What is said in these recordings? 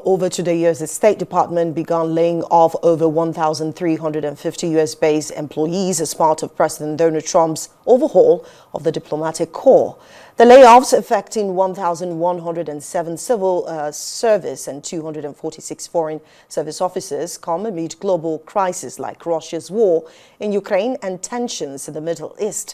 Over to the years, the State Department began laying off over 1,350 U.S.-based employees as part of President Donald Trump's overhaul of the diplomatic corps. The layoffs affecting 1,107 civil service and 246 foreign service officers come amid global crises like Russia's war in Ukraine and tensions in the Middle East.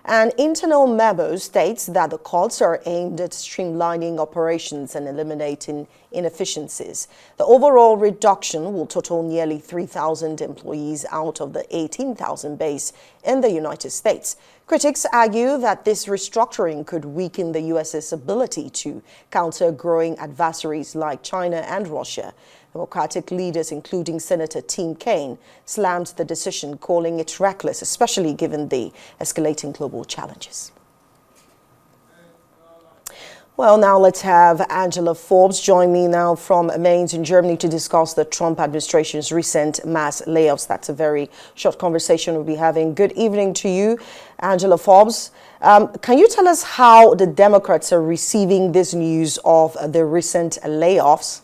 An internal memo states that the cuts are aimed at streamlining operations and eliminating inefficiencies. The overall reduction will total nearly 3,000 employees out of the 18,000 based in the United States. Critics argue that this restructuring could weaken the U.S.'s ability to counter growing adversaries like China and Russia. Democratic leaders, including Senator Tim Kaine, slammed the decision, calling it reckless, especially given the escalating global challenges. Well, now let's have Angela Fobbs join me now from Mainz in Germany to discuss the Trump administration's recent mass layoffs. That's a very short conversation we'll be having. Good evening to you, Angela Fobbs. Can you tell us how the Democrats are receiving this news of the recent layoffs?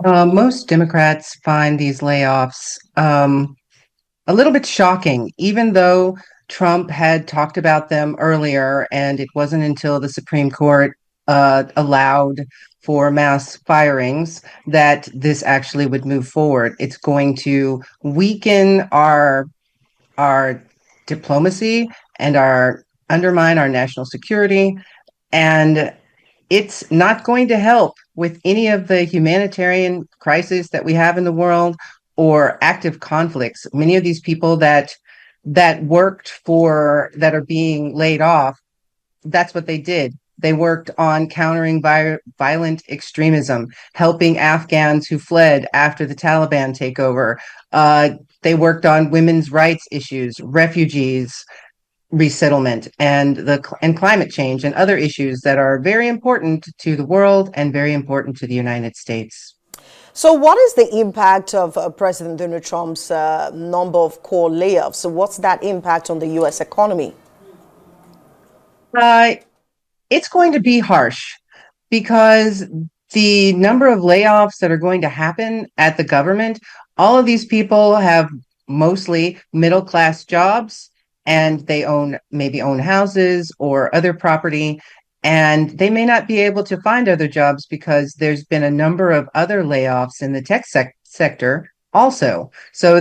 Most Democrats find these layoffs a little bit shocking, even though Trump had talked about them earlier, and it wasn't until the Supreme Court allowed for mass firings that this actually would move forward. It's going to weaken our diplomacy and undermine our national security, and it's not going to help with any of the humanitarian crises that we have in the world or active conflicts. Many of these people that are being laid off, that's what they did. They worked on countering violent extremism, helping Afghans who fled after the Taliban takeover. They worked on women's rights issues, refugees, resettlement, and climate change and other issues that are very important to the world and very important to the United States. So what is the impact of President Donald Trump's number of core layoffs? So what's that impact on the U.S. economy? It's going to be harsh because the number of layoffs that are going to happen at the government, all of these people have mostly middle-class jobs, and they maybe own houses or other property, and they may not be able to find other jobs because there's been a number of other layoffs in the tech sector also. So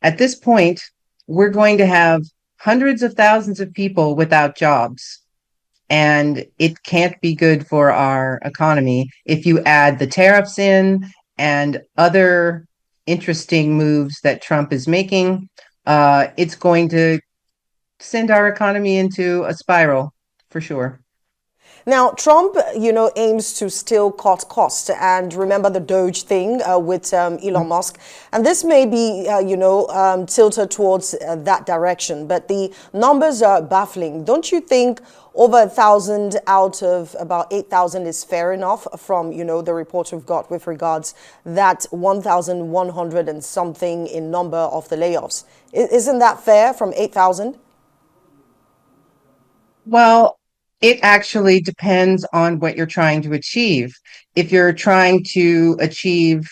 at this point, we're going to have hundreds of thousands of people without jobs, and it can't be good for our economy. If you add the tariffs in and other interesting moves that Trump is making, it's going to send our economy into a spiral for sure. Now, Trump, aims to still cut costs. And remember the Doge thing with Elon Musk. And this may be, tilted towards that direction. But the numbers are baffling. Don't you think over 1,000 out of about 8,000 is fair enough from, the report we've got with regards that 1,100 and something in number of the layoffs? Isn't that fair from 8,000? Well, it actually depends on what you're trying to achieve. If you're trying to achieve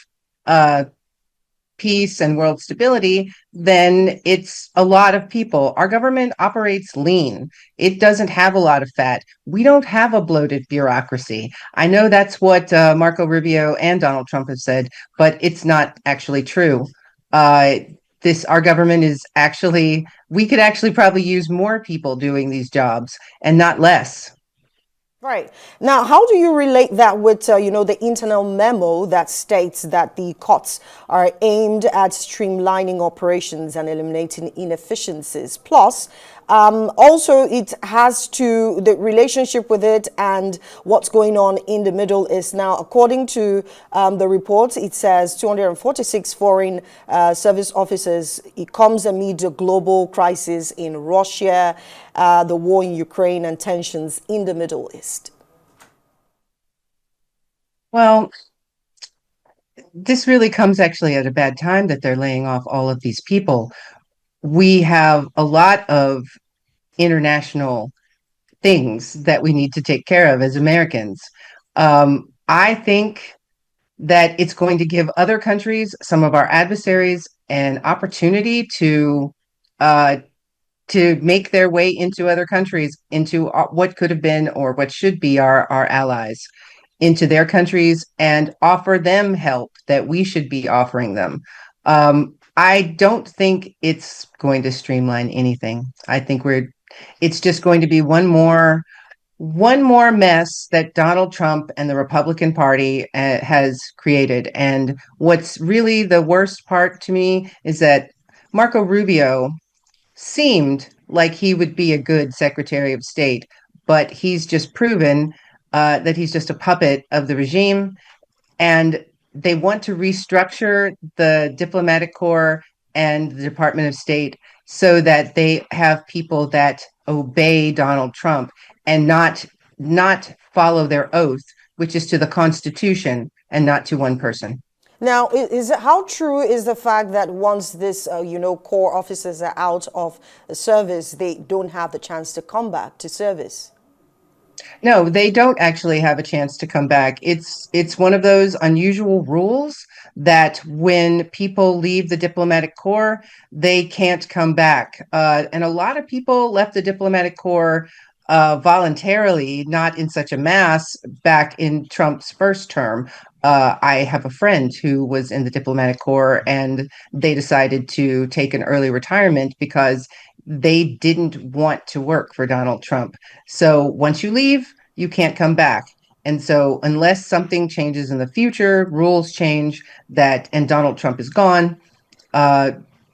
peace and world stability, then it's a lot of people. Our government operates lean. It doesn't have a lot of fat. We don't have a bloated bureaucracy. I know that's what Marco Rubio and Donald Trump have said, but it's not actually true. Our government is we could actually probably use more people doing these jobs and not less. Right. Now, how do you relate that with, the internal memo that states that the cuts are aimed at streamlining operations and eliminating inefficiencies? Plus, also, it has the relationship with it and what's going on in the Middle East. Now, according to the report, it says 246 foreign service officers. It comes amid a global crisis in Russia, the war in Ukraine, and tensions in the Middle East. Well, this really comes actually at a bad time that they're laying off all of these people. We have a lot of international things that we need to take care of as Americans. I think that it's going to give other countries, some of our adversaries, an opportunity uh, to make their way into other countries, into what could have been or what should be our allies, into their countries and offer them help that we should be offering them. I don't think it's going to streamline anything. I think it's just going to be one more mess that Donald Trump and the Republican Party has created. And what's really the worst part to me is that Marco Rubio seemed like he would be a good Secretary of State, but he's just proven that he's just a puppet of the regime. And they want to restructure the diplomatic corps and the Department of State so that they have people that obey Donald Trump and not follow their oath, which is to the Constitution and not to one person. Now, how true is the fact that once this, corps officers are out of service, they don't have the chance to come back to service? No, they don't actually have a chance to come back. It's one of those unusual rules that when people leave the diplomatic corps, they can't come back. And a lot of people left the diplomatic corps voluntarily, not in such a mass, back in Trump's first term. I have a friend who was in the diplomatic corps, and they decided to take an early retirement because they didn't want to work for Donald Trump. So once you leave, you can't come back. And so unless something changes in the future, rules change and Donald Trump is gone, uh,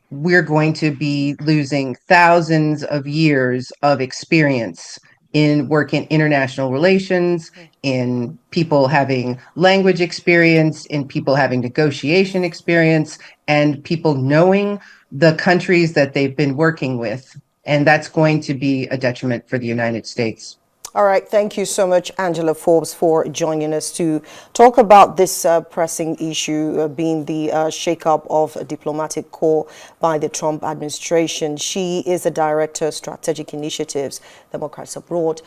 we're going to be losing thousands of years of experience in work in international relations, in people having language experience, in people having negotiation experience, and people knowing the countries that they've been working with. And that's going to be a detriment for the United States. All right. Thank you so much, Angela Fobbs, for joining us to talk about this pressing issue being the shakeup of a diplomatic corps by the Trump administration. She is the Director of Strategic Initiatives, Democrats Abroad.